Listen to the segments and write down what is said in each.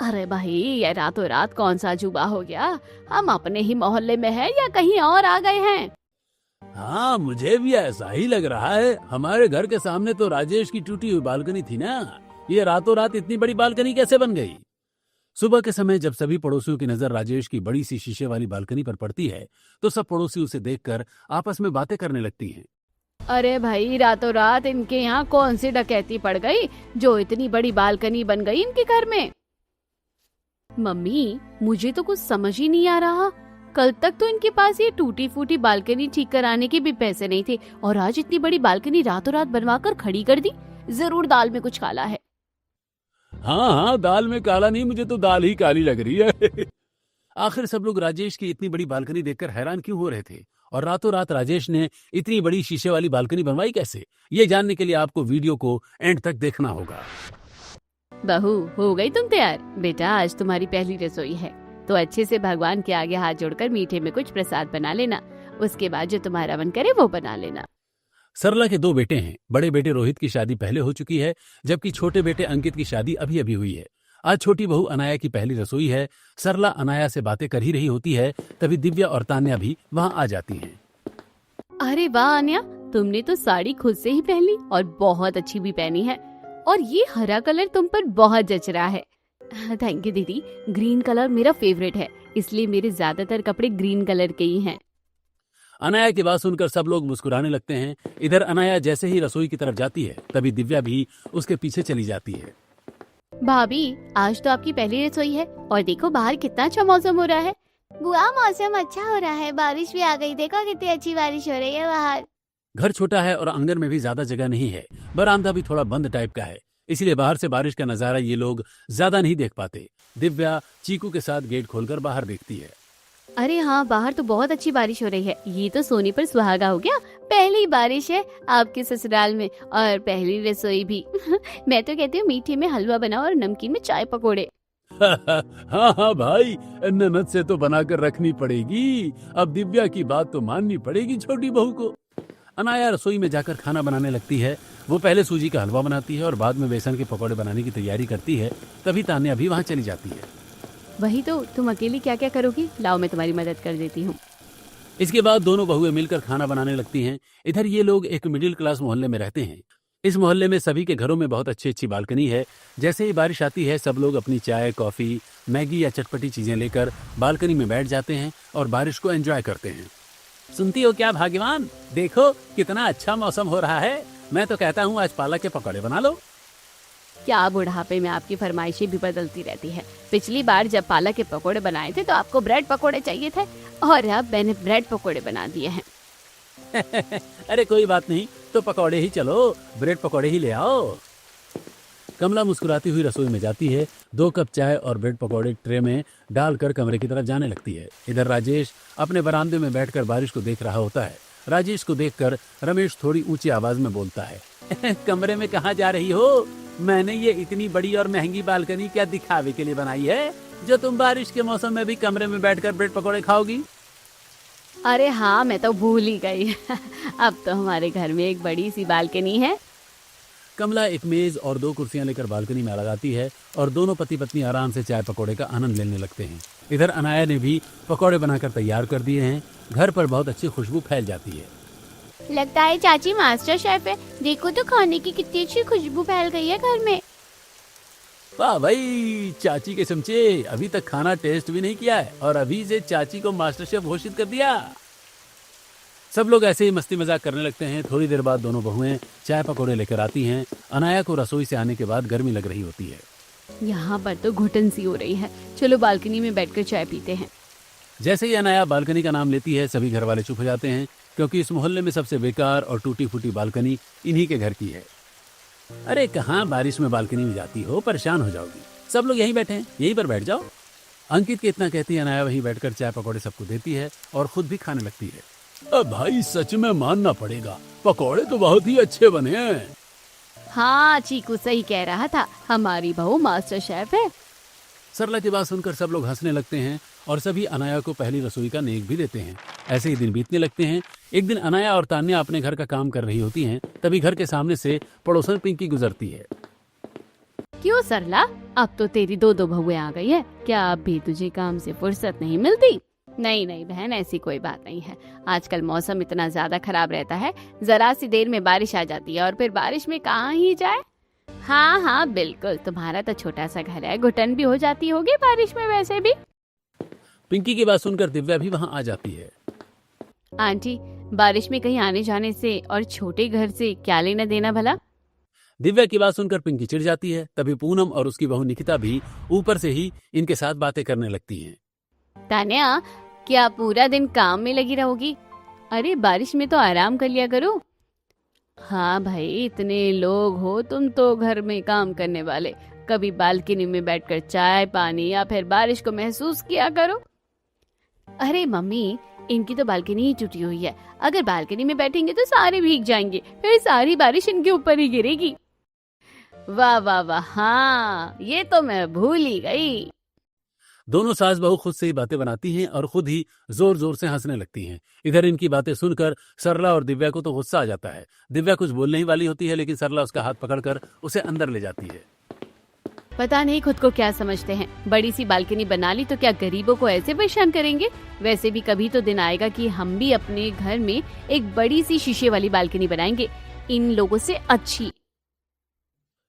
अरे भाई, ये रातों रात कौन सा अजूबा हो गया। हम अपने ही मोहल्ले में हैं या कहीं और आ गए हैं? हाँ, मुझे भी ऐसा ही लग रहा है। हमारे घर के सामने तो राजेश की टूटी हुई बालकनी थी ना। ये रातों रात इतनी बड़ी बालकनी कैसे बन गई? सुबह के समय जब सभी पड़ोसियों की नजर राजेश की बड़ी सी शीशे वाली बालकनी पर पड़ती है तो सब पड़ोसी उसे देखकर आपस में बातें करने लगती हैं। अरे भाई, रातों रात इनके यहाँ कौन सी डकैती पड़ गई जो इतनी बड़ी बालकनी बन गई इनके घर में? मम्मी, मुझे तो कुछ समझ ही नहीं आ रहा। कल तक तो इनके पास ये टूटी फूटी बालकनी ठीक कराने के भी पैसे नहीं थे और आज इतनी बड़ी बालकनी रातों रात बनवाकर खड़ी कर दी। जरूर दाल में कुछ काला है। हाँ हाँ, दाल में काला नहीं, मुझे तो दाल ही काली लग रही है। आखिर सब लोग राजेश की इतनी बड़ी बालकनी देखकर हैरान क्यों हो रहे थे और रातों रात राजेश ने इतनी बड़ी शीशे वाली बालकनी बनवाई कैसे, ये जानने के लिए आपको वीडियो को एंड तक देखना होगा। बहू, हो गई तुम तैयार? बेटा, आज तुम्हारी पहली रसोई है तो अच्छे से भगवान के आगे हाथ जोड़कर मीठे में कुछ प्रसाद बना लेना। उसके बाद जो तुम्हारा मन करे वो बना लेना। सरला के 2 बेटे हैं। बड़े बेटे रोहित की शादी पहले हो चुकी है जबकि छोटे बेटे अंकित की शादी अभी अभी हुई है। आज छोटी बहू अनाया की पहली रसोई है। सरला अनाया से बातें कर ही रही होती है तभी दिव्या और तान्या भी वहाँ आ जाती हैं। अरे वाह अनया, तुमने तो साड़ी खुद से ही पहनी और बहुत अच्छी भी पहनी है। और ये हरा कलर तुम पर बहुत जच रहा है। थैंक यू दीदी। ग्रीन कलर मेरा फेवरेट है, इसलिए मेरे ज्यादातर कपड़े ग्रीन कलर के ही हैं। अनाया की बात सुनकर सब लोग मुस्कुराने लगते हैं। इधर अनाया जैसे ही रसोई की तरफ जाती है तभी दिव्या भी उसके पीछे चली जाती है। भाभी, आज तो आपकी पहली रसोई है और देखो बाहर कितना अच्छा मौसम हो रहा है। बुआ, मौसम अच्छा हो रहा है, बारिश भी आ गई। देखो कितनी अच्छी बारिश हो रही है बाहर। घर छोटा है और आंगन में भी ज्यादा जगह नहीं है। बरामदा भी थोड़ा बंद टाइप का है, इसलिए बाहर से बारिश का नजारा ये लोग ज्यादा नहीं देख पाते। दिव्या चीकू के साथ गेट खोलकर बाहर देखती है। अरे हाँ, बाहर तो बहुत अच्छी बारिश हो रही है। ये तो सोने पर सुहागा हो गया। पहली बारिश है आपके ससुराल में और पहली रसोई भी। मैं तो कहती हूँ मीठे में हलवा बनाओ और नमकीन में चाय पकोड़े। हाँ हाँ भाई, ननद से तो बनाकर रखनी पड़ेगी। अब दिव्या की बात तो माननी पड़ेगी छोटी बहू को। अनाया रसोई में जाकर खाना बनाने लगती है। वो पहले सूजी का हलवा बनाती है और बाद में बेसन के पकौड़े बनाने की तैयारी करती है। तभी तान्या भी वहाँ चली जाती है। वही तो, तुम अकेली क्या क्या करोगी? लाओ मैं तुम्हारी मदद कर देती हूँ। इसके बाद दोनों बहुएं मिलकर खाना बनाने लगती हैं। इधर ये लोग एक मिडिल क्लास मोहल्ले में रहते हैं। इस मोहल्ले में सभी के घरों में बहुत अच्छी अच्छी बालकनी है। जैसे ही बारिश आती है सब लोग अपनी चाय, कॉफी, मैगी या चटपटी चीजें लेकर बालकनी में बैठ जाते हैं और बारिश को एंजॉय करते हैं। सुनती हो क्या भाग्यवान, देखो कितना अच्छा मौसम हो रहा है। मैं तो कहता हूँ आज पालक के पकौड़े बना लो। क्या बुढ़ापे में आपकी फरमाइशें भी बदलती रहती है। पिछली बार जब पालक के पकोड़े बनाए थे तो आपको ब्रेड पकोड़े चाहिए थे और अब मैंने ब्रेड पकोड़े बना दिए हैं। अरे कोई बात नहीं, तो पकौड़े ही चलो, ब्रेड पकौड़े ही ले आओ। कमला मुस्कुराती हुई रसोई में जाती है। 2 कप चाय और ब्रेड पकौड़े ट्रे में डालकर कमरे की तरफ जाने लगती है। इधर राजेश अपने बरामदे में बैठकर बारिश को देख रहा होता है। राजेश को देखकर रमेश थोड़ी ऊंची आवाज में बोलता है, कमरे में कहाँ जा रही हो? मैंने ये इतनी बड़ी और महंगी बालकनी क्या दिखावे के लिए बनाई है जो तुम बारिश के मौसम में भी कमरे में बैठकर ब्रेड पकौड़े खाओगी? अरे हाँ, मैं तो भूल ही गई। अब तो हमारे घर में एक बड़ी सी बालकनी है। कमला एक मेज और 2 कुर्सियां लेकर बालकनी में लगाती है और दोनों पति पत्नी आराम से चाय पकौड़े का आनंद लेने लगते हैं। इधर अनाया ने भी पकौड़े बनाकर तैयार कर दिए हैं। घर पर बहुत अच्छी खुशबू फैल जाती है। लगता है चाची मास्टर शेफ है। देखो तो खाने की कितनी अच्छी खुशबू फैल गई है घर में। वाह भाई, चाची के चमचे, अभी तक खाना टेस्ट भी नहीं किया है और अभी से चाची को मास्टर शेफ घोषित कर दिया। सब लोग ऐसे ही मस्ती मजाक करने लगते हैं। थोड़ी देर बाद दोनों बहुएं चाय पकौड़े लेकर आती हैं। अनाया को रसोई से आने के बाद गर्मी लग रही होती है। यहाँ पर तो घुटन सी हो रही है। चलो बालकनी में बैठकर चाय पीते हैं। जैसे ही अनाया बालकनी का नाम लेती है सभी घर वाले चुप हो जाते हैं क्योंकि इस मोहल्ले में सबसे बेकार और टूटी फूटी बालकनी इन्हीं के घर की है। अरे कहाँ बारिश में बालकनी में जाती हो, परेशान हो जाओगी। सब लोग यहीं बैठे हैं, यहीं पर बैठ जाओ। अंकित के इतना कहती है अनाया वहीं बैठकर चाय पकौड़े सबको देती है और खुद भी खाने लगती है। अब भाई सच में मानना पड़ेगा, पकौड़े तो बहुत ही अच्छे बने हैं। हाँ, चीकू सही कह रहा था, हमारी बहू मास्टर शेफ है। सरला की बात सुनकर सब लोग हंसने लगते हैं और सभी अनाया को पहली रसोई का नेक भी देते हैं। ऐसे ही दिन बीतने लगते हैं। एक दिन अनाया और तान्या अपने घर का काम कर रही होती हैं, तभी घर के सामने से पड़ोसन पिंकी गुजरती है। क्यों सरला, अब तो तेरी दो दो बहुएं आ गई है, क्या अब भी तुझे काम से फुर्सत नहीं मिलती? नहीं नहीं बहन, ऐसी कोई बात नहीं है। आजकल मौसम इतना ज्यादा खराब रहता है, जरा सी देर में बारिश आ जाती है और फिर बारिश में कहाँ ही जाए। हाँ हाँ बिल्कुल, तुम्हारा तो छोटा सा घर है, घुटन भी हो जाती होगी बारिश में वैसे भी। पिंकी की बात सुनकर दिव्या भी वहां आ जाती है। आंटी, बारिश में कहीं आने जाने से और छोटे घर से क्या लेना देना भला? दिव्या की बात सुनकर पिंकी चिढ़ जाती है। तभी पूनम और उसकी बहू निकिता भी ऊपर से ही इनके साथ बातें करने लगती हैं। तान्या, क्या पूरा दिन काम में लगी रहोगी? अरे बारिश में तो आराम कर लिया करो। हाँ भाई, इतने लोग हो तुम तो घर में काम करने वाले, कभी बालकनी में बैठकर चाय पानी या फिर बारिश को महसूस किया करो। अरे मम्मी, इनकी तो बालकनी ही टूटी हुई है, अगर बालकनी में बैठेंगे तो सारे भीग जाएंगे, फिर सारी बारिश इनके ऊपर ही गिरेगी। वाह वाह वाह, हाँ ये तो मैं भूल ही गई। दोनों सास बहू खुद से ही बातें बनाती हैं और खुद ही जोर जोर से हंसने लगती हैं। इधर इनकी बातें सुनकर सरला और दिव्या को तो गुस्सा आ जाता है। दिव्या कुछ बोलने ही वाली होती है, लेकिन सरला उसका हाथ पकड़कर उसे अंदर ले जाती है। पता नहीं खुद को क्या समझते हैं, बड़ी सी बालकनी बना ली तो क्या गरीबों को ऐसे परेशान करेंगे? वैसे भी कभी तो दिन आएगा कि हम भी अपने घर में एक बड़ी सी शीशे वाली बालकनी बनाएंगे, इन लोगों से अच्छी।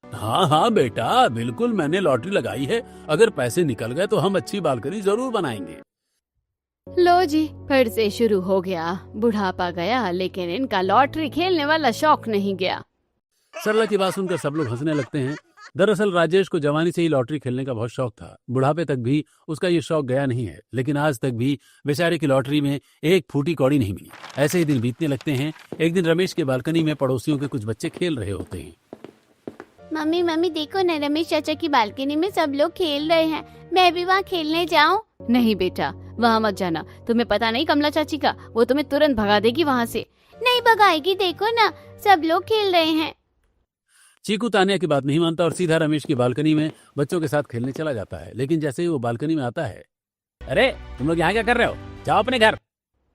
हाँ हाँ बेटा, बिल्कुल, मैंने लॉटरी लगाई है, अगर पैसे निकल गए तो हम अच्छी बालकनी जरूर बनाएंगे। लो जी, फिर से शुरू हो गया। बुढ़ापा गया लेकिन इनका लॉटरी खेलने वाला शौक नहीं गया। सरला की बात सुनकर सब लोग हंसने लगते हैं। दरअसल राजेश को जवानी से ही लॉटरी खेलने का बहुत शौक था। बुढ़ापे तक भी उसका ये शौक गया नहीं है, लेकिन आज तक भी बेचारे की लॉटरी में एक फूटी कौड़ी नहीं मिली। ऐसे ही दिन बीतने लगते हैं। एक दिन रमेश की बालकनी में पड़ोसियों के कुछ बच्चे खेल रहे होते हैं। मम्मी मम्मी देखो न, रमेश चाचा की बालकनी में सब लोग खेल रहे हैं, मैं भी वहाँ खेलने जाऊँ? नहीं बेटा, वहाँ मत जाना, तुम्हें पता नहीं कमला चाची का, वो तुम्हें तुरंत भगा देगी वहाँ से। नहीं भगाएगी, देखो ना सब लोग खेल रहे हैं। चीकू तान्या की बात नहीं मानता और सीधा रमेश की बालकनी में बच्चों के साथ खेलने चला जाता है। लेकिन जैसे ही वो बालकनी में आता है, अरे तुम लोग यहाँ क्या कर रहे हो, जाओ अपने घर।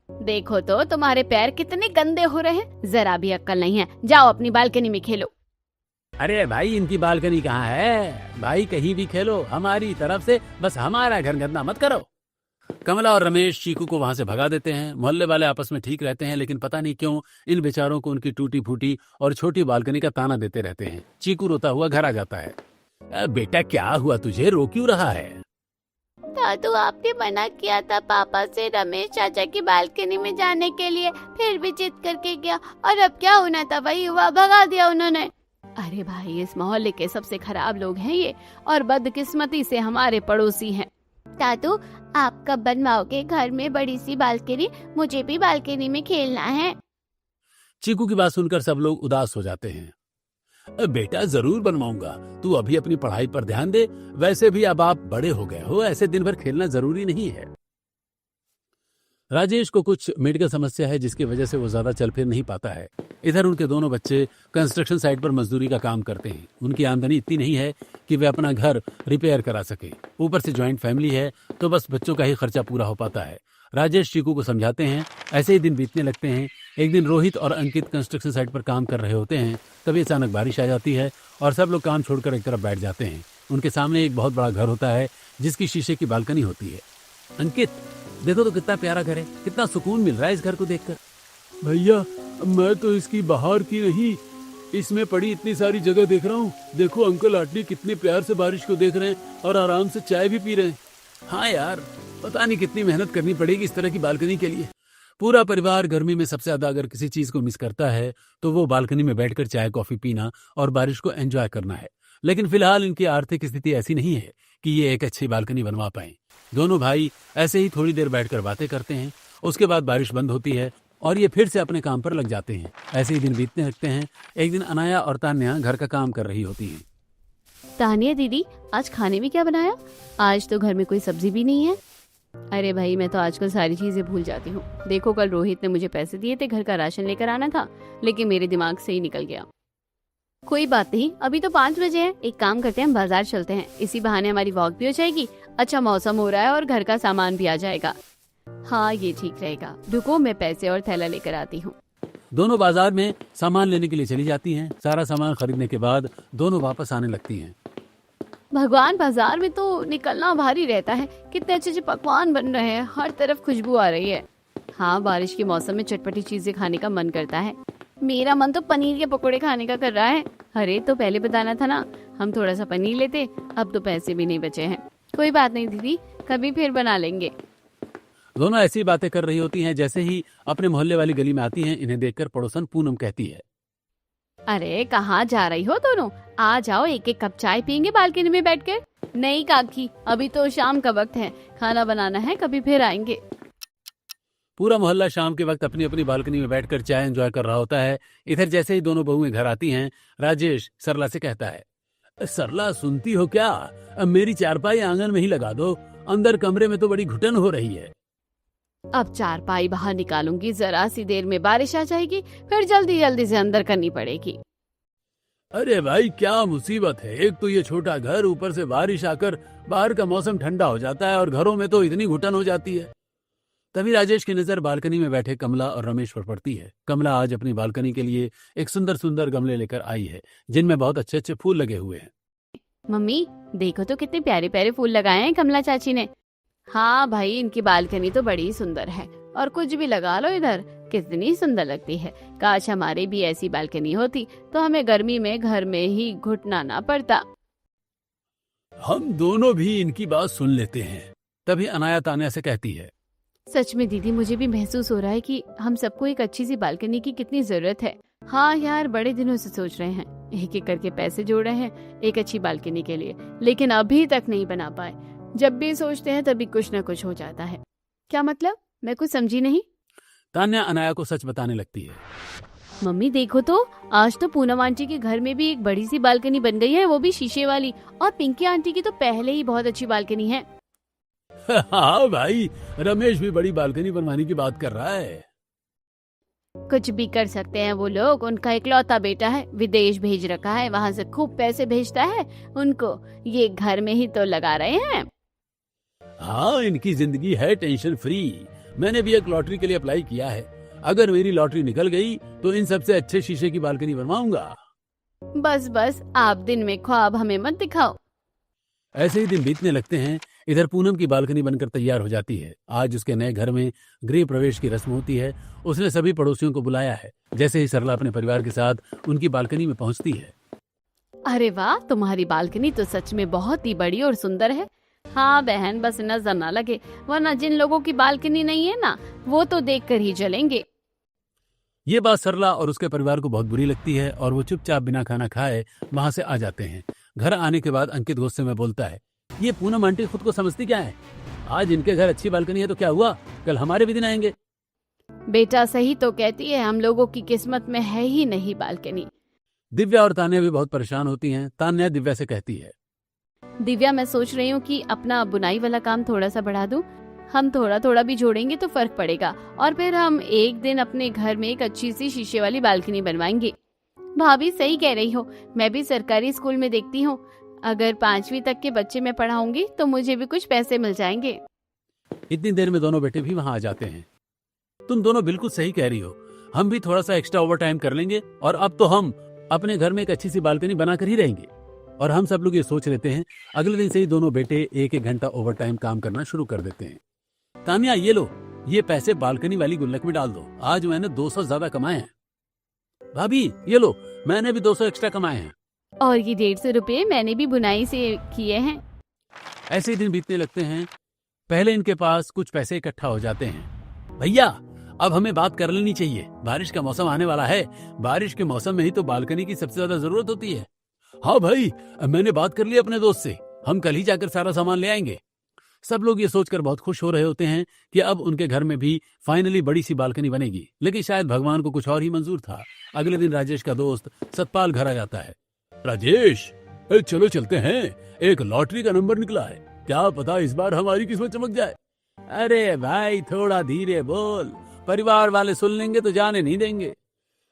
देखो तो तुम्हारे पैर कितने गंदे हो रहे हैं, जरा भी अक्ल नहीं है, जाओ अपनी बालकनी में खेलो। अरे भाई, इनकी बालकनी कहाँ है भाई, कहीं भी खेलो, हमारी तरफ से बस हमारा घर गंदा मत करो। कमला और रमेश चीकू को वहां से भगा देते हैं। मोहल्ले वाले आपस में ठीक रहते हैं, लेकिन पता नहीं क्यों इन बेचारों को उनकी टूटी फूटी और छोटी बालकनी का ताना देते रहते हैं। चीकू रोता हुआ घर आ जाता है। बेटा क्या हुआ तुझे, रो क्यों रहा है? दादू, आपने मना किया था पापा से रमेश चाचा की बालकनी में जाने के लिए, फिर भी जिद करके गया और अब क्या होना था वही हुआ, भगा दिया उन्होंने। अरे भाई, इस मोहल्ले के सबसे खराब लोग हैं ये, और बदकिस्मती से हमारे पड़ोसी हैं। दादू, आप कब बनवाओगे घर में बड़ी सी बालकनी? मुझे भी बालकनी में खेलना है। चीकू की बात सुनकर सब लोग उदास हो जाते हैं। बेटा जरूर बनवाऊंगा, तू अभी अपनी पढ़ाई पर ध्यान दे, वैसे भी अब आप बड़े हो गए हो, ऐसे दिन भर खेलना जरूरी नहीं है। राजेश को कुछ मेडिकल समस्या है, जिसकी वजह से वो ज्यादा चल फिर नहीं पाता है। इधर उनके दोनों बच्चे कंस्ट्रक्शन साइट पर मजदूरी का काम करते हैं। उनकी आमदनी इतनी नहीं है कि वे अपना घर रिपेयर करा सके, ऊपर से ज्वाइंट फैमिली है, तो बस बच्चों का ही खर्चा पूरा हो पाता है। राजेश चीकू को समझाते हैं। ऐसे ही दिन बीतने लगते हैं। एक दिन रोहित और अंकित कंस्ट्रक्शन साइट पर काम कर रहे होते हैं, तभी अचानक बारिश आ जाती है और सब लोग काम छोड़कर एक तरफ बैठ जाते हैं। उनके सामने एक बहुत बड़ा घर होता है, जिसकी शीशे की बालकनी होती है। अंकित, देखो तो कितना प्यारा घर है, कितना सुकून मिल रहा है इस घर को देखकर। भैया, मैं तो इसकी बाहर की नहीं, इसमें पड़ी इतनी सारी जगह देख रहा हूँ। देखो अंकल आंटी कितने प्यार से बारिश को देख रहे हैं और आराम से चाय भी पी रहे हैं। हाँ यार, पता नहीं कितनी मेहनत करनी पड़ेगी इस तरह की बालकनी के लिए। पूरा परिवार गर्मी में सबसे ज्यादा अगर किसी चीज को मिस करता है तो वो बालकनी में बैठकर चाय कॉफी पीना और बारिश को एंजॉय करना है। लेकिन फिलहाल इनकी आर्थिक स्थिति ऐसी नहीं है कि ये एक अच्छी बालकनी बनवा पाए। दोनों भाई ऐसे ही थोड़ी देर बैठकर बातें करते हैं। उसके बाद बारिश बंद होती है और ये फिर से अपने काम पर लग जाते हैं। ऐसे ही दिन बीतने लगते हैं। एक दिन अनाया और तान्या घर का काम कर रही होती हैं। तान्या दीदी, आज खाने में क्या बनाया? आज तो घर में कोई सब्जी भी नहीं है। अरे भाई, मैं तो आजकल सारी चीजें भूल जाती हूँ। देखो, कल रोहित ने मुझे पैसे दिए थे, घर का राशन लेकर आना था, लेकिन मेरे दिमाग से ही निकल गया। कोई बात नहीं, अभी तो 5 बजे हैं। एक काम करते हैं, हम बाजार चलते हैं, इसी बहाने हमारी वॉक भी हो जाएगी, अच्छा मौसम हो रहा है और घर का सामान भी आ जाएगा। हाँ, ये ठीक रहेगा। रुको, मैं पैसे और थैला लेकर आती हूँ। दोनों बाजार में सामान लेने के लिए चली जाती हैं। सारा सामान खरीदने के बाद दोनों वापस आने लगती हैं। भगवान, बाजार में तो निकलना भारी रहता है। कितने अच्छे अच्छे पकवान बन रहे हैं, हर तरफ खुशबू आ रही है। हाँ, बारिश के मौसम में चटपटी चीजें खाने का मन करता है। मेरा मन तो पनीर के पकोड़े खाने का कर रहा है। अरे तो पहले बताना था ना, हम थोड़ा सा पनीर लेते। अब तो पैसे भी नहीं बचे हैं। कोई बात नहीं दीदी, कभी फिर बना लेंगे। दोनों ऐसी बातें कर रही होती हैं जैसे ही अपने मोहल्ले वाली गली में आती हैं। इन्हें देखकर पड़ोसन पूनम कहती है, अरे कहाँ जा रही हो दोनों? आ जाओ, एक एक कप चाय पियेंगे बालकनी में बैठकर। नहीं काकी, अभी तो शाम का वक्त है, खाना बनाना है, कभी फिर आएंगे। पूरा मोहल्ला शाम के वक्त अपनी अपनी बालकनी में बैठकर चाय एंजॉय कर रहा होता है। इधर जैसे ही दोनों बहुएं घर आती हैं, राजेश सरला से कहता है, सरला सुनती हो क्या? अब मेरी चारपाई आंगन में ही लगा दो, अंदर कमरे में तो बड़ी घुटन हो रही है। अब चारपाई बाहर निकालूंगी, जरा सी देर में बारिश आ जाएगी, फिर जल्दी जल्दी से अंदर करनी पड़ेगी। अरे भाई क्या मुसीबत है, एक तो ये छोटा घर, ऊपर से बारिश आकर बाहर का मौसम ठंडा हो जाता है और घरों में तो इतनी घुटन हो जाती है। तभी राजेश की नजर बालकनी में बैठे कमला और रमेश पर पड़ती है। कमला आज अपनी बालकनी के लिए एक सुंदर सुंदर गमले लेकर आई है जिनमें बहुत अच्छे अच्छे फूल लगे हुए हैं। मम्मी देखो तो कितने प्यारे प्यारे फूल लगाए हैं कमला चाची ने। हाँ भाई, इनकी बालकनी तो बड़ी सुंदर है, और कुछ भी लगा लो इधर, कितनी सुंदर लगती है। काश हमारे भी ऐसी बालकनी होती तो हमें गर्मी में घर में ही घुटना ना पड़ता। हम दोनों भी इनकी बात सुन लेते हैं। तभी अनाया तान्या से कहती है, सच में दीदी, मुझे भी महसूस हो रहा है कि हम सबको एक अच्छी सी बालकनी की कितनी जरूरत है। हाँ यार, बड़े दिनों से सोच रहे हैं, एक एक करके पैसे जोड़ रहे हैं एक अच्छी बालकनी के लिए, लेकिन अभी तक नहीं बना पाए। जब भी सोचते हैं तभी कुछ न कुछ हो जाता है। क्या मतलब? मैं कुछ समझी नहीं। तान्या अनाया को सच बताने लगती है। मम्मी देखो तो, आज तो पूनम आंटी के घर में भी एक बड़ी सी बालकनी बन गई है, वो भी शीशे वाली। और पिंकी आंटी की तो पहले ही बहुत अच्छी बालकनी है। हाँ भाई, रमेश भी बड़ी बालकनी बनवाने की बात कर रहा है। कुछ भी कर सकते हैं वो लोग, उनका इकलौता बेटा है, विदेश भेज रखा है, वहाँ से खूब पैसे भेजता है उनको, ये घर में ही तो लगा रहे हैं। हाँ, इनकी जिंदगी है टेंशन फ्री। मैंने भी एक लॉटरी के लिए अप्लाई किया है। अगर मेरी लॉटरी निकल गई तो इन सबसे अच्छे शीशे की बालकनी बनवाऊंगा। बस बस, आप दिन में ख्वाब हमें मत दिखाओ। ऐसे ही दिन बीतने लगते हैं। इधर पूनम की बालकनी बनकर तैयार हो जाती है। आज उसके नए घर में गृह प्रवेश की रस्म होती है। उसने सभी पड़ोसियों को बुलाया है। जैसे ही सरला अपने परिवार के साथ उनकी बालकनी में पहुंचती है, अरे वाह, तुम्हारी बालकनी तो सच में बहुत ही बड़ी और सुंदर है। हाँ बहन, बस नजर ना लगे, वरना जिन लोगों की बालकनी नहीं है ना, वो तो देख कर ही जलेंगे। ये बात सरला और उसके परिवार को बहुत बुरी लगती है और वो चुपचाप बिना खाना खाए वहां से आ जाते हैं। घर आने के बाद अंकित गुस्से में बोलता है, ये पूनम आंटी खुद को समझती क्या है? आज इनके घर अच्छी बालकनी है तो क्या हुआ, कल हमारे भी दिन आएंगे। बेटा सही तो कहती है, हम लोगों की किस्मत में है ही नहीं बालकनी। दिव्या और तान्या भी बहुत परेशान होती हैं। तान्या दिव्या से कहती है, दिव्या, मैं सोच रही हूँ कि अपना बुनाई वाला काम थोड़ा सा बढ़ा दूं। हम थोड़ा थोड़ा भी जोड़ेंगे तो फर्क पड़ेगा, और फिर हम एक दिन अपने घर में एक अच्छी सी शीशे वाली बालकनी बनवाएंगे। भाभी सही कह रही हो, मैं भी सरकारी स्कूल में देखती हूँ, अगर 5वीं तक के बच्चे मैं पढ़ाऊंगी तो मुझे भी कुछ पैसे मिल जाएंगे। इतनी देर में दोनों बेटे भी वहां आ जाते हैं। तुम दोनों बिल्कुल सही कह रही हो, हम भी थोड़ा सा एक्स्ट्रा ओवर टाइम कर लेंगे और अब तो हम अपने घर में एक अच्छी सी बालकनी बनाकर ही रहेंगे। और हम सब लोग ये सोच लेते हैं। अगले दिन से ही दोनों बेटे एक एक घंटा ओवर टाइम काम करना शुरू कर देते हैं। तान्या ये लो, ये पैसे बालकनी वाली गुल्लक में डाल दो, आज मैंने 200 ज्यादा कमाए हैं। भाभी ये लो, मैंने भी 200 एक्स्ट्रा कमाए हैं। और ये 150 रुपए मैंने भी बुनाई से किए हैं। ऐसे ही दिन बीतने लगते हैं। पहले इनके पास कुछ पैसे इकट्ठा हो जाते हैं। भैया अब हमें बात कर लेनी चाहिए, बारिश का मौसम आने वाला है। बारिश के मौसम में ही तो बालकनी की सबसे ज्यादा जरूरत होती है। हाँ भाई, मैंने बात कर ली अपने दोस्त से, हम कल ही जाकर सारा सामान ले आएंगे। सब लोग ये सोचकर बहुत खुश हो रहे होते हैं कि अब उनके घर में भी फाइनली बड़ी सी बालकनी बनेगी। लेकिन शायद भगवान को कुछ और ही मंजूर था। अगले दिन राजेश का दोस्त सतपाल घर आ जाता है। राजेश चलो चलते हैं, एक लॉटरी का नंबर निकला है, क्या पता इस बार हमारी किस्मत चमक जाए। अरे भाई थोड़ा धीरे बोल, परिवार वाले सुन लेंगे तो जाने नहीं देंगे।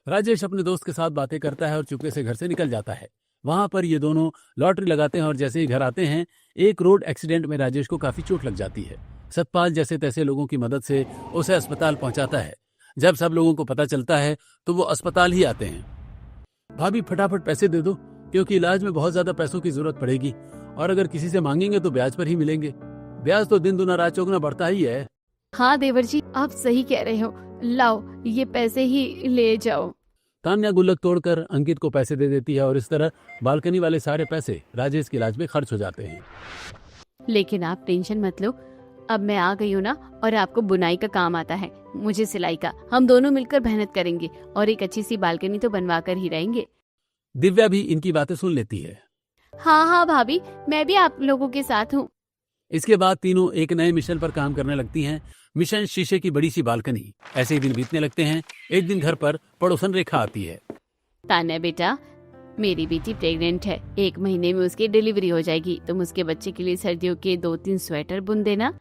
राजेश अपने दोस्त के साथ बातें करता है और चुपके से घर से निकल जाता है। वहां पर ये दोनों लॉटरी लगाते हैं और जैसे ही घर आते हैं, एक रोड एक्सीडेंट में राजेश को काफी चोट लग जाती है। सतपाल जैसे तैसे लोगों की मदद से उसे अस्पताल पहुंचाता है। जब सब लोगों को पता चलता है तो वो अस्पताल ही आते हैं। भाभी फटाफट पैसे दे दो, क्योंकि इलाज में बहुत ज्यादा पैसों की जरूरत पड़ेगी और अगर किसी से मांगेंगे तो ब्याज पर ही मिलेंगे। ब्याज तो दिन दुना रात चौगुना बढ़ता ही है। हाँ देवर जी, आप सही कह रहे हो। लाओ, ये पैसे ही ले जाओ। तान्या गुल्लक तोड़कर अंकित को पैसे दे देती है और इस तरह बालकनी वाले सारे पैसे राजेश के इलाज में खर्च हो जाते हैं। लेकिन आप टेंशन मत लो, अब मैं आ गई हूँ ना, और आपको बुनाई का काम आता है, मुझे सिलाई का। हम दोनों मिलकर मेहनत करेंगे और एक अच्छी सी बालकनी तो बनवा कर ही रहेंगे। दिव्या भी इनकी बातें सुन लेती है। हाँ हाँ भाभी, मैं भी आप लोगों के साथ हूँ। इसके बाद तीनों एक नए मिशन पर काम करने लगती हैं। मिशन शीशे की बड़ी सी बालकनी। ऐसे ही दिन बीतने लगते हैं। एक दिन घर पर पड़ोसन रेखा आती है। तान्या बेटा, मेरी बेटी प्रेग्नेंट है, 1 महीने में उसकी डिलीवरी हो जाएगी। तुम उसके बच्चे के लिए सर्दियों के 2-3 स्वेटर बुन देना।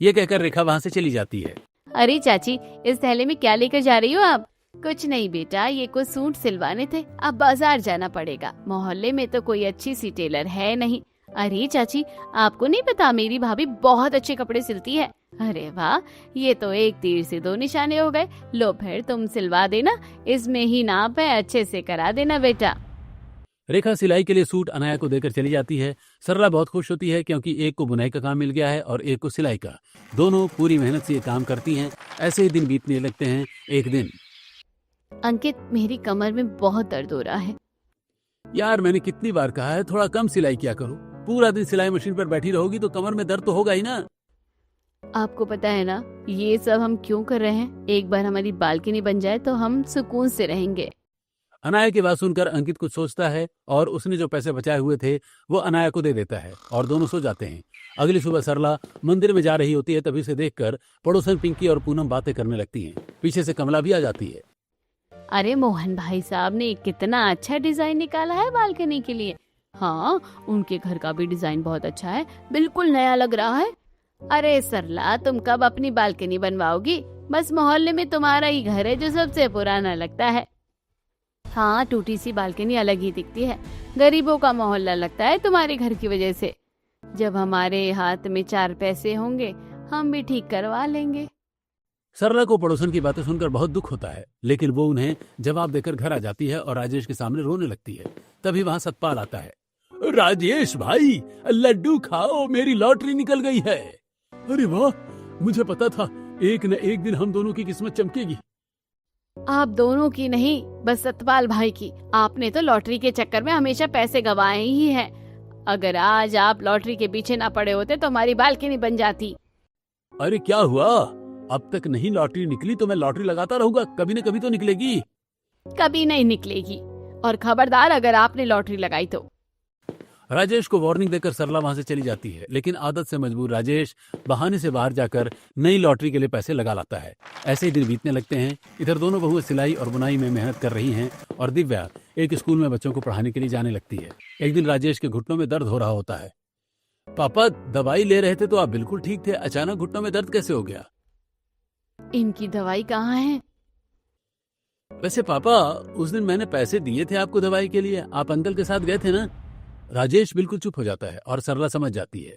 ये कहकर रेखा वहाँ से चली जाती है। अरे चाची, इस थैले में क्या लेकर जा रही हो आप? कुछ नहीं बेटा, ये कुछ सूट सिलवाने थे, अब बाजार जाना पड़ेगा। मोहल्ले में तो कोई अच्छी सी टेलर है नहीं। अरे चाची, आपको नहीं पता, मेरी भाभी बहुत अच्छे कपड़े सिलती है। अरे वाह, ये तो एक तीर से 2 निशाने हो गए। लो फिर तुम सिलवा देना, इसमें ही नाप है, अच्छे से करा देना बेटा। रेखा सिलाई के लिए सूट अनाया को देकर चली जाती है। सरला बहुत खुश होती है क्योंकि एक को बुनाई का काम मिल गया है और एक को सिलाई का। दोनों पूरी मेहनत से ये काम करती हैं। ऐसे ही दिन बीतने लगते हैं। एक दिन, अंकित, मेरी कमर में बहुत दर्द हो रहा है। यार मैंने कितनी बार कहा है थोड़ा कम सिलाई किया करो। पूरा दिन सिलाई मशीन पर बैठी रहोगी तो कमर में दर्द तो होगा ही ना। आपको पता है ना ये सब हम क्यों कर रहे हैं? एक बार हमारी बालकनी बन जाए तो हम सुकून से रहेंगे। अनाया की बात सुनकर अंकित कुछ सोचता है और उसने जो पैसे बचाए हुए थे वो अनाया को दे देता है और दोनों सो जाते हैं। अगली सुबह सरला मंदिर में जा रही होती है, तभी से देखकर पड़ोसन पिंकी और पूनम बातें करने लगती हैं। पीछे से कमला भी आ जाती है। अरे मोहन भाई साहब ने कितना अच्छा डिजाइन निकाला है बालकनी के लिए। हाँ, उनके घर का भी डिजाइन बहुत अच्छा है, बिल्कुल नया लग रहा है। अरे सरला, तुम कब अपनी बालकनी बनवाओगी? बस मोहल्ले में तुम्हारा ही घर है जो सबसे पुराना लगता है। हाँ, टूटी सी बालकनी अलग ही दिखती है। गरीबों का मोहल्ला लगता है तुम्हारे घर की वजह से। जब हमारे हाथ में 4 पैसे होंगे हम भी ठीक करवा लेंगे। सरला को पड़ोसन की बातें सुनकर बहुत दुख होता है, लेकिन वो उन्हें जवाब देकर घर आ जाती है और राजेश के सामने रोने लगती है। तभी वहाँ सतपाल आता है। राजेश भाई, लड्डू खाओ, मेरी लॉटरी निकल गई है। अरे वाह, मुझे पता था एक न एक दिन हम दोनों की किस्मत चमकेगी। आप दोनों की नहीं, बस सतपाल भाई की। आपने तो लॉटरी के चक्कर में हमेशा पैसे गंवाए ही हैं। अगर आज आप लॉटरी के पीछे ना पड़े होते तो हमारी बालकनी बन जाती। अरे क्या हुआ, अब तक नहीं लॉटरी निकली तो मैं लॉटरी लगाता रहूंगा, कभी न कभी तो निकलेगी। कभी नहीं निकलेगी, और खबरदार अगर आपने लॉटरी लगाई तो। राजेश को वार्निंग देकर सरला वहां से चली जाती है, लेकिन आदत से मजबूर राजेश बहाने से बाहर जाकर नई लॉटरी के लिए पैसे लगा लाता है। ऐसे ही दिन बीतने लगते हैं। इधर दोनों बहुएं सिलाई और बुनाई में मेहनत कर रही हैं और दिव्या एक स्कूल में बच्चों को पढ़ाने के लिए जाने लगती है। एक दिन राजेश के घुटनों में दर्द हो रहा होता है। पापा, दवाई ले रहे थे तो आप बिल्कुल ठीक थे, अचानक घुटनों में दर्द कैसे हो गया? इनकी दवाई कहाँ है? वैसे पापा, उस दिन मैंने पैसे दिए थे आपको दवाई के लिए, आप अंकल के साथ गए थे ना? राजेश बिल्कुल चुप हो जाता है और सरला समझ जाती है।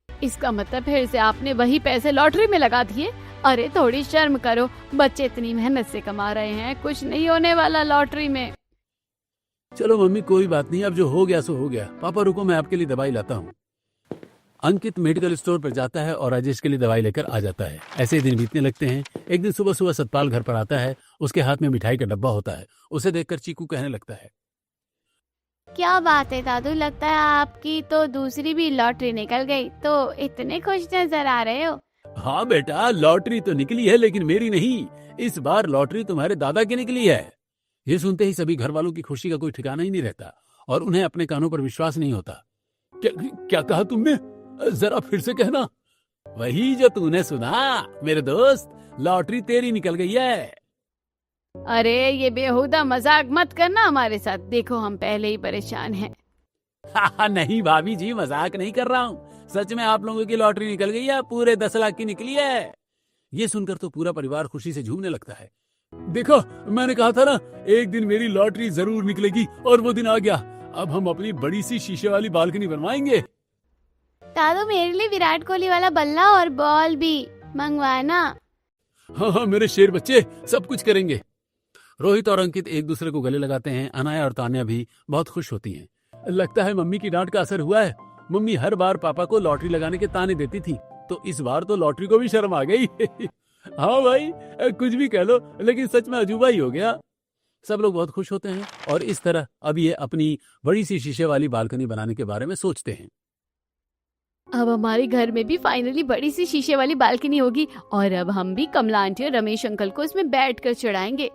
इसका मतलब फिर से आपने वही पैसे लॉटरी में लगा दिए? अरे थोड़ी शर्म करो, बच्चे इतनी मेहनत से कमा रहे हैं, कुछ नहीं होने वाला लॉटरी में। चलो मम्मी, कोई बात नहीं, अब जो हो गया सो हो गया। पापा रुको, मैं आपके लिए दवाई लाता हूँ। अंकित मेडिकल स्टोर पर जाता है और राजेश के लिए दवाई लेकर आ जाता है। ऐसे ही दिन बीतने लगते हैं। एक दिन सुबह सुबह सतपाल घर पर आता है। उसके हाथ में मिठाई का डब्बा होता है। उसे देखकर चीकू कहने लगता है, क्या बात है दादू, लगता है आपकी तो दूसरी भी लॉटरी निकल गई, तो इतने खुश नजर आ रहे हो। हाँ बेटा, लॉटरी तो निकली है लेकिन मेरी नहीं, इस बार लॉटरी तुम्हारे दादा की निकली है। ये सुनते ही सभी घर वालों की खुशी का कोई ठिकाना ही नहीं रहता और उन्हें अपने कानों पर विश्वास नहीं होता। क्या कहा तुमने? जरा फिर से कहना। वही जो तूने सुना मेरे दोस्त, लॉटरी तेरी निकल गई है। अरे ये बेहुदा मजाक मत करना हमारे साथ, देखो हम पहले ही परेशान हैं। नहीं भाभी जी, मजाक नहीं कर रहा हूँ, सच में आप लोगों की लॉटरी निकल गई है, पूरे 10 लाख की निकली है। ये सुनकर तो पूरा परिवार खुशी से झूमने लगता है। देखो, मैंने कहा था ना एक दिन मेरी लॉटरी जरूर निकलेगी, और वो दिन आ गया। अब हम अपनी बड़ी सी शीशे वाली बालकनी बनवाएंगे। दादू, मेरे लिए विराट कोहली वाला बल्ला और बॉल भी मंगवाना। हाँ, मेरे शेर बच्चे, सब कुछ करेंगे। रोहित और अंकित एक दूसरे को गले लगाते हैं। अनाया और तान्या भी बहुत खुश होती हैं। लगता है मम्मी की डांट का असर हुआ है। मम्मी हर बार पापा को लॉटरी लगाने के ताने देती थी, तो इस बार तो लॉटरी को भी शर्म आ गई। हाँ भाई, कुछ भी कह लो, लेकिन सच में अजूबा ही हो गया। सब लोग बहुत खुश होते हैं और इस तरह अब ये अपनी बड़ी सी शीशे वाली बालकनी बनाने के बारे में सोचते हैं। अब हमारे घर में भी फाइनली बड़ी सी शीशे वाली बालकनी होगी और अब हम भी कमला आंटी और रमेश अंकल को इसमें बैठकर चढ़ाएंगे।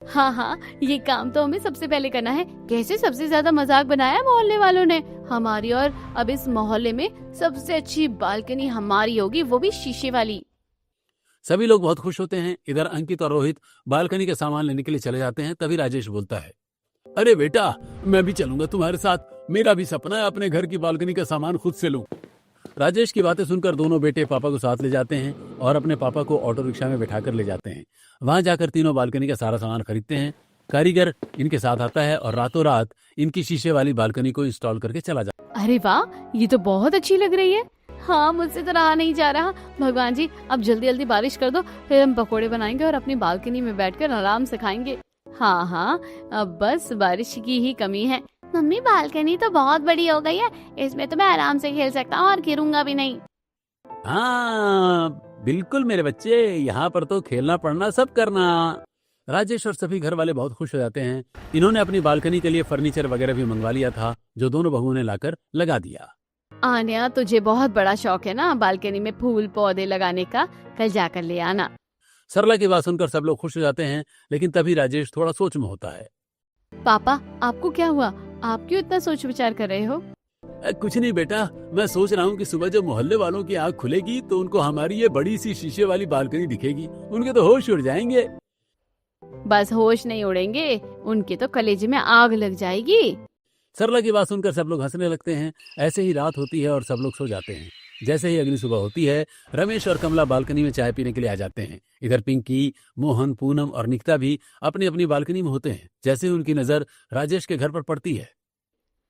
हाँ हाँ, ये काम तो हमें सबसे पहले करना है। कैसे सबसे ज्यादा मजाक बनाया मोहल्ले वालों ने हमारी, और अब इस मोहल्ले में सबसे अच्छी बालकनी हमारी होगी, वो भी शीशे वाली। सभी लोग बहुत खुश होते हैं। इधर अंकित और रोहित बालकनी के सामान लेने के लिए चले जाते हैं। तभी राजेश बोलता है, अरे बेटा, मैं भी चलूंगा तुम्हारे साथ। मेरा भी सपना है अपने घर की बालकनी का सामान खुद से लूं। राजेश की बातें सुनकर दोनों बेटे पापा को साथ ले जाते हैं और अपने पापा को ऑटो रिक्शा में बिठाकर ले जाते हैं। वहां जाकर तीनों बालकनी का सारा सामान खरीदते हैं। कारीगर इनके साथ आता है और रातों रात इनकी शीशे वाली बालकनी को इंस्टॉल करके चला जाता है। अरे वाह, ये तो बहुत अच्छी लग रही है। हाँ, मुझसे तो रहा नहीं जा रहा। भगवान जी, अब जल्दी जल्दी बारिश कर दो, फिर हम पकोड़े बनाएंगे और अपनी बालकनी में बैठकर आराम से खाएंगे। हाँ हाँ, अब बस बारिश की ही कमी है। मम्मी, बालकनी तो बहुत बड़ी हो गई है, इसमें तो मैं आराम से खेल सकता हूँ और गिरूंगा भी नहीं। हाँ बिल्कुल मेरे बच्चे, यहाँ पर तो खेलना पढ़ना सब करना। राजेश और सभी घर वाले बहुत खुश हो जाते हैं। इन्होंने अपनी बालकनी के लिए फर्नीचर वगैरह भी मंगवा लिया था, जो दोनों बहुओं ने लाकर लगा दिया। आन्या, तुझे बहुत बड़ा शौक है ना बालकनी में फूल पौधे लगाने का, कल जाकर ले आना। सरला की बात सुनकर सब लोग खुश हो जाते हैं, लेकिन तभी राजेश थोड़ा सोच में होता है। पापा, आपको क्या हुआ? आप क्यों इतना सोच विचार कर रहे हो? कुछ नहीं बेटा, मैं सोच रहा हूँ कि सुबह जब मोहल्ले वालों की आँख खुलेगी तो उनको हमारी ये बड़ी सी शीशे वाली बालकनी दिखेगी। उनके तो होश उड़ जाएंगे। बस होश नहीं उड़ेंगे, उनके तो कलेजे में आग लग जाएगी। सरला की बात सुनकर सब लोग हंसने लगते हैं। ऐसे ही रात होती है और सब लोग सो जाते हैं। जैसे ही अगली सुबह होती है, रमेश और कमला बालकनी में चाय पीने के लिए आ जाते हैं। इधर पिंकी, मोहन, पूनम और निकिता भी अपनी अपनी बालकनी में होते हैं। जैसे ही उनकी नजर राजेश के घर पर पड़ती है,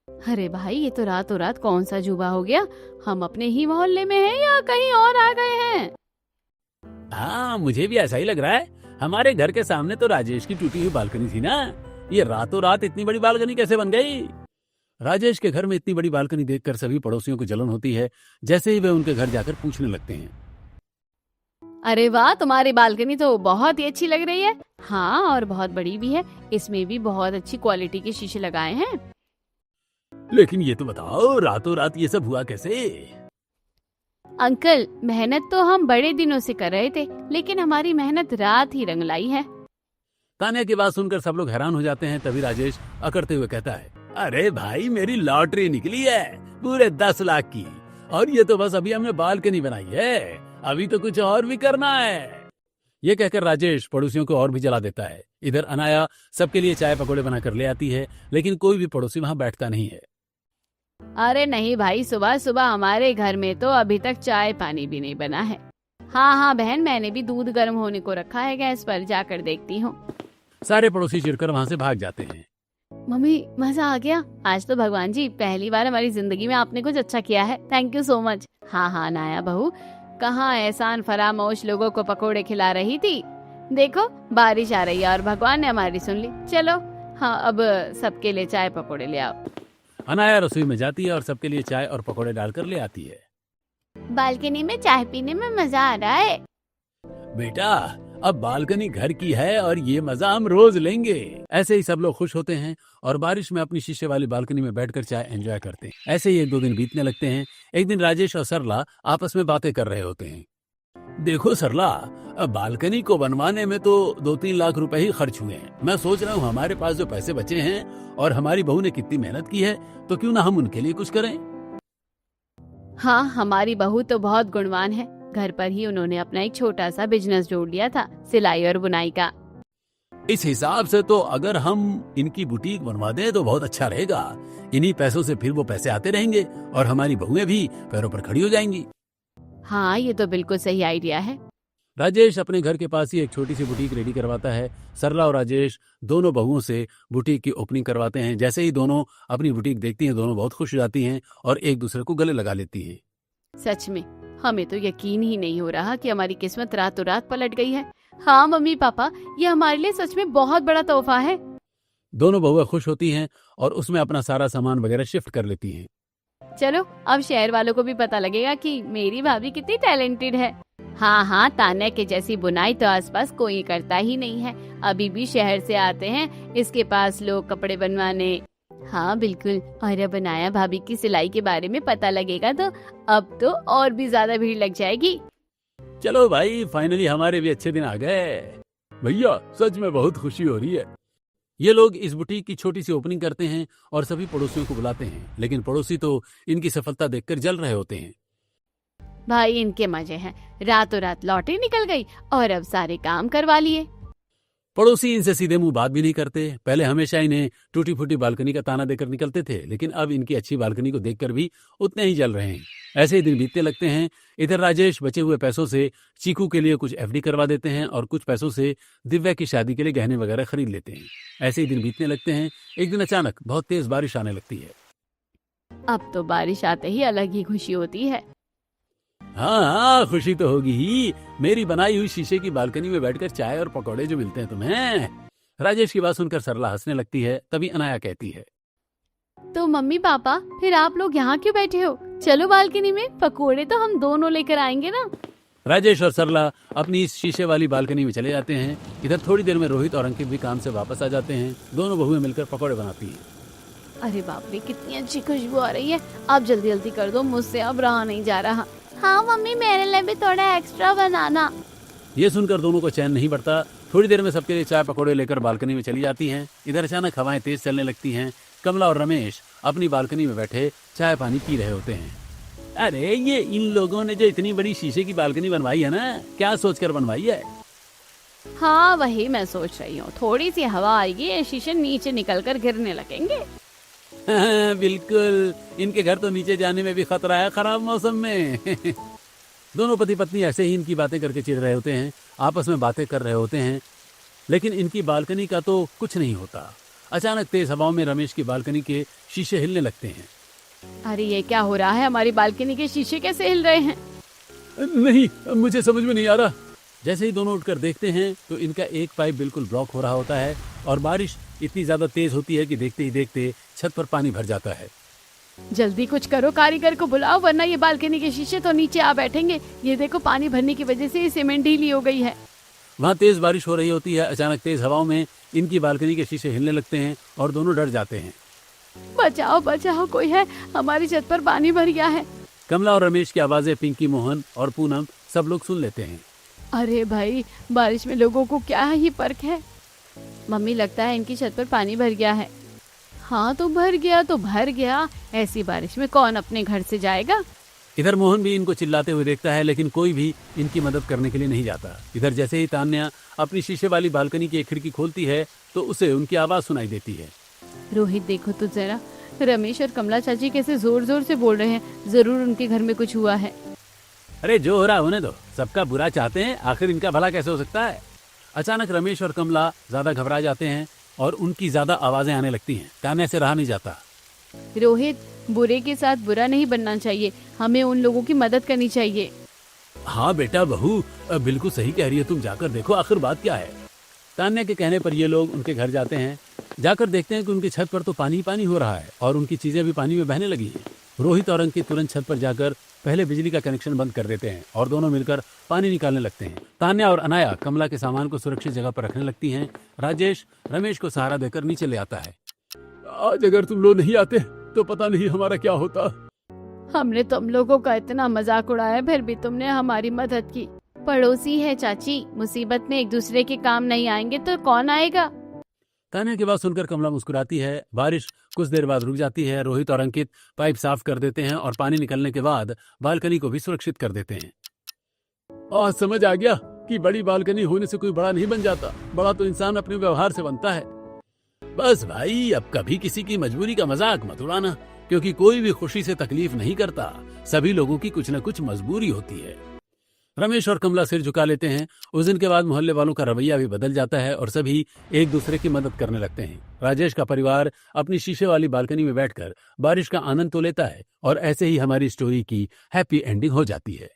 अरे भाई, ये तो रातों रात कौन सा जुबा हो गया? हम अपने ही मोहल्ले में हैं या कहीं और आ गए हैं? हाँ मुझे भी ऐसा ही लग रहा है। हमारे घर के सामने तो राजेश की टूटी हुई बालकनी थी ना, ये रातों रात इतनी बड़ी बालकनी कैसे बन गई? राजेश के घर में इतनी बड़ी बालकनी देखकर सभी पड़ोसियों को जलन होती है। जैसे ही वे उनके घर जाकर पूछने लगते हैं, अरे वाह, तुम्हारी बालकनी तो बहुत ही अच्छी लग रही है। हाँ, और बहुत बड़ी भी है, इसमें भी बहुत अच्छी क्वालिटी के शीशे लगाए हैं। लेकिन ये तो बताओ, रातों रात ये सब हुआ कैसे? अंकल, मेहनत तो हम बड़े दिनों से कर रहे थे, लेकिन हमारी मेहनत रात ही रंग लाई है। तान्या की बात सुनकर सब लोग हैरान हो जाते हैं। तभी राजेश अकड़ते हुए कहता है, अरे भाई, मेरी लॉटरी निकली है पूरे 10 लाख की, और ये तो बस अभी हमने बालकनी बनाई है, अभी तो कुछ और भी करना है। ये कहकर राजेश पड़ोसियों को और भी जला देता है। इधर अनाया सबके लिए चाय पकौड़े बनाकर ले आती है, लेकिन कोई भी पड़ोसी वहां बैठता नहीं है। अरे नहीं भाई, सुबह सुबह हमारे घर में तो अभी तक चाय पानी भी नहीं बना है। हाँ हाँ बहन, मैंने भी दूध गर्म होने को रखा है गैस पर, जाकर देखती हूँ। सारे पड़ोसी चिढ़कर वहां से भाग जाते हैं। मम्मी, मजा आ गया। आज तो भगवान जी, पहली बार हमारी जिंदगी में आपने कुछ अच्छा किया है। Thank you so much. हाँ हाँ नाया बहू, कहाँ एहसान फरामोश लोगों को पकोड़े खिला रही थी। देखो बारिश आ रही है और भगवान ने हमारी सुन ली। चलो हाँ, अब सबके लिए चाय पकोड़े ले आओ। अनाया रसोई में जाती है और सबके लिए चाय और पकोड़े डालकर ले आती है। बालकनी में चाय पीने में मजा आ रहा है। बेटा, अब बालकनी घर की है और ये मजा हम रोज लेंगे। ऐसे ही सब लोग खुश होते हैं और बारिश में अपनी शीशे वाली बालकनी में बैठकर चाय एंजॉय करते हैं। ऐसे ही 1-2 दिन बीतने लगते हैं। एक दिन राजेश और सरला आपस में बातें कर रहे होते हैं। देखो सरला, अब बालकनी को बनवाने में तो 2-3 लाख रुपए ही खर्च हुए हैं। मैं सोच रहा हूँ हमारे पास जो पैसे बचे हैं और हमारी बहू ने कितनी मेहनत की है, तो क्यों ना हम उनके लिए कुछ करें। हाँ, हमारी बहू तो बहुत गुणवान है। घर पर ही उन्होंने अपना एक छोटा सा बिजनेस जोड़ लिया था, सिलाई और बुनाई का। इस हिसाब से तो अगर हम इनकी बुटीक बनवा दें तो बहुत अच्छा रहेगा। इन्हीं पैसों से फिर वो पैसे आते रहेंगे और हमारी बहुएं भी पैरों पर खड़ी हो जाएंगी। हाँ, ये तो बिल्कुल सही आइडिया है। राजेश अपने घर के पास ही एक छोटी सी बुटीक रेडी करवाता है। सरला और राजेश दोनों बहुओं से बुटीक की ओपनिंग करवाते हैं। जैसे ही दोनों अपनी बुटीक देखती हैं, दोनों बहुत खुश हो जाती हैं और एक दूसरे को गले लगा लेती हैं। सच में हमें तो यकीन ही नहीं हो रहा कि हमारी किस्मत रातों रात पलट गई है। हाँ मम्मी पापा, ये हमारे लिए सच में बहुत बड़ा तोहफा है। दोनों बहुएं खुश होती हैं और उसमें अपना सारा सामान वगैरह शिफ्ट कर लेती हैं। चलो अब शहर वालों को भी पता लगेगा कि मेरी भाभी कितनी टैलेंटेड है। हाँ हाँ, तान्या के जैसी बुनाई तो आसपास कोई करता ही नहीं है। अभी भी शहर से आते हैं इसके पास लोग कपड़े बनवाने। हाँ बिल्कुल, और अब अनाया भाभी की सिलाई के बारे में पता लगेगा तो अब तो और भी ज्यादा भीड़ लग जाएगी। चलो भाई, फाइनली हमारे भी अच्छे दिन आ गए। भैया सच में बहुत खुशी हो रही है। ये लोग इस बुटीक की छोटी सी ओपनिंग करते हैं और सभी पड़ोसियों को बुलाते हैं, लेकिन पड़ोसी तो इनकी सफलता देखकर जल रहे होते हैं। भाई इनके मजे हैं, रातों रात लॉटरी निकल गई और अब सारे काम करवा लिए। पड़ोसी इनसे सीधे मुंह बात भी नहीं करते। पहले हमेशा इन्हें टूटी फूटी बालकनी का ताना देकर निकलते थे, लेकिन अब इनकी अच्छी बालकनी को देखकर भी उतने ही जल रहे हैं। ऐसे ही दिन बीतने लगते हैं। इधर राजेश बचे हुए पैसों से चीकू के लिए कुछ एफडी करवा देते हैं और कुछ पैसों से दिव्या की शादी के लिए गहने वगैरह खरीद लेते हैं। ऐसे ही दिन बीतने लगते हैं। एक दिन अचानक बहुत तेज बारिश आने लगती है। अब तो बारिश आते ही अलग ही खुशी होती है। हाँ, खुशी तो होगी ही। मेरी बनाई हुई शीशे की बालकनी में बैठकर चाय और पकौड़े जो मिलते हैं तुम्हें। राजेश की बात सुनकर सरला हंसने लगती है। तभी अनाया कहती है, तो मम्मी पापा फिर आप लोग यहाँ क्यों बैठे हो? चलो बालकनी में, पकोड़े तो हम दोनों लेकर आएंगे ना। राजेश और सरला अपनी इस शीशे वाली बालकनी में चले जाते हैं। इधर थोड़ी देर में रोहित और अंकित भी काम से वापस आ जाते हैं। दोनों बहुएं मिलकर पकौड़े बनाती हैं। अरे बाप रे, कितनी अच्छी खुशबू आ रही है। आप जल्दी जल्दी कर दो, मुझसे अब रहा नहीं जा रहा। हाँ मम्मी, मेरे लिए भी थोड़ा एक्स्ट्रा बनाना। ये सुनकर दोनों को चैन नहीं पड़ता। थोड़ी देर में सबके लिए चाय पकौड़े लेकर बालकनी में चली जाती हैं। इधर अचानक हवाएं तेज चलने लगती हैं। कमला और रमेश अपनी बालकनी में बैठे चाय पानी पी रहे होते हैं। अरे ये इन लोगों ने जो इतनी बड़ी शीशे की बालकनी बनवाई है ना, क्या सोचकर बनवाई है? हाँ वही मैं सोच रही हूँ, थोड़ी सी हवा आएगी ये शीशे नीचे निकल कर गिरने लगेंगे। हाँ, बिल्कुल, इनके घर तो नीचे जाने में भी खतरा है खराब मौसम में। दोनों पति पत्नी ऐसे ही इनकी बातें करके चिढ़ रहे होते हैं, आपस में बातें कर रहे होते हैं, लेकिन इनकी बालकनी का तो कुछ नहीं होता। अचानक तेज हवाओं में रमेश की बालकनी के शीशे हिलने लगते हैं। अरे ये क्या हो रहा है? हमारी बालकनी के शीशे कैसे हिल रहे हैं? नहीं, मुझे समझ में नहीं आ रहा। जैसे ही दोनों उठकर देखते हैं तो इनका एक पाइप बिल्कुल ब्लॉक हो रहा होता है और बारिश इतनी ज्यादा तेज होती है कि देखते ही देखते छत पर पानी भर जाता है। जल्दी कुछ करो, कारीगर को बुलाओ, वरना ये बालकनी के शीशे तो नीचे आ बैठेंगे। ये देखो, पानी भरने की वजह से ये सीमेंट ढीली हो गई है। वहाँ तेज बारिश हो रही होती है। अचानक तेज हवाओं में इनकी बालकनी के शीशे हिलने लगते हैं और दोनों डर जाते हैं। बचाओ बचाओ, कोई है, हमारी छत पर पानी भर गया है। कमला और रमेश की आवाजें पिंकी, मोहन और पूनम सब लोग सुन लेते हैं। अरे भाई, बारिश में लोगों को क्या ही फर्क है। मम्मी, लगता है इनकी छत पर पानी भर गया है। हाँ तो भर गया तो भर गया, ऐसी बारिश में कौन अपने घर से जाएगा। इधर मोहन भी इनको चिल्लाते हुए देखता है, लेकिन कोई भी इनकी मदद करने के लिए नहीं जाता। इधर जैसे ही तान्या अपनी शीशे वाली बालकनी की एक खिड़की खोलती है तो उसे उनकी आवाज सुनाई देती है। रोहित देखो तो जरा, रमेश और कमला चाची कैसे जोर जोर से बोल रहे हैं। जरूर उनके घर में कुछ हुआ है। अरे जो हो रहा होने दो, सबका बुरा चाहते हैं, आखिर इनका भला कैसे हो सकता है। अचानक रमेश और कमला ज्यादा घबरा जाते हैं और उनकी ज्यादा आवाजें आने लगती हैं। तान्या से रहा नहीं जाता। रोहित, बुरे के साथ बुरा नहीं बनना चाहिए, हमें उन लोगों की मदद करनी चाहिए। हाँ बेटा बहू, बिल्कुल सही कह रही है, तुम जाकर देखो आखिर बात क्या है। तान्या के कहने पर ये लोग उनके घर जाते हैं। जाकर देखते हैं कि उनकी छत पर तो पानी ही पानी हो रहा है और उनकी चीजें भी पानी में बहने लगी हैं। रोहित और अंकित तुरंत छत पर जाकर पहले बिजली का कनेक्शन बंद कर देते हैं और दोनों मिलकर पानी निकालने लगते हैं। तान्या और अनाया कमला के सामान को सुरक्षित जगह पर रखने लगती हैं। राजेश रमेश को सहारा देकर नीचे ले आता है। आज अगर तुम लोग नहीं आते तो पता नहीं हमारा क्या होता। हमने तुम लोगों का इतना मजाक उड़ाया, फिर भी तुमने हमारी मदद की। पड़ोसी है चाची, मुसीबत में एक दूसरे के काम नहीं आएंगे तो कौन आएगा। तान्या की बात सुनकर कमला मुस्कुराती है। बारिश कुछ देर बाद रुक जाती है। रोहित और अंकित पाइप साफ कर देते हैं और पानी निकलने के बाद बालकनी को भी सुरक्षित कर देते हैं। आज समझ आ गया कि बड़ी बालकनी होने से कोई बड़ा नहीं बन जाता, बड़ा तो इंसान अपने व्यवहार से बनता है। बस भाई, अब कभी किसी की मजबूरी का मजाक मत उड़ाना, क्योंकि कोई भी खुशी से तकलीफ नहीं करता। सभी लोगों की कुछ न कुछ मजबूरी होती है। रमेश और कमला सिर झुका लेते हैं। उस दिन के बाद मोहल्ले वालों का रवैया भी बदल जाता है और सभी एक दूसरे की मदद करने लगते हैं। राजेश का परिवार अपनी शीशे वाली बालकनी में बैठकर बारिश का आनंद तो लेता है और ऐसे ही हमारी स्टोरी की हैप्पी एंडिंग हो जाती है।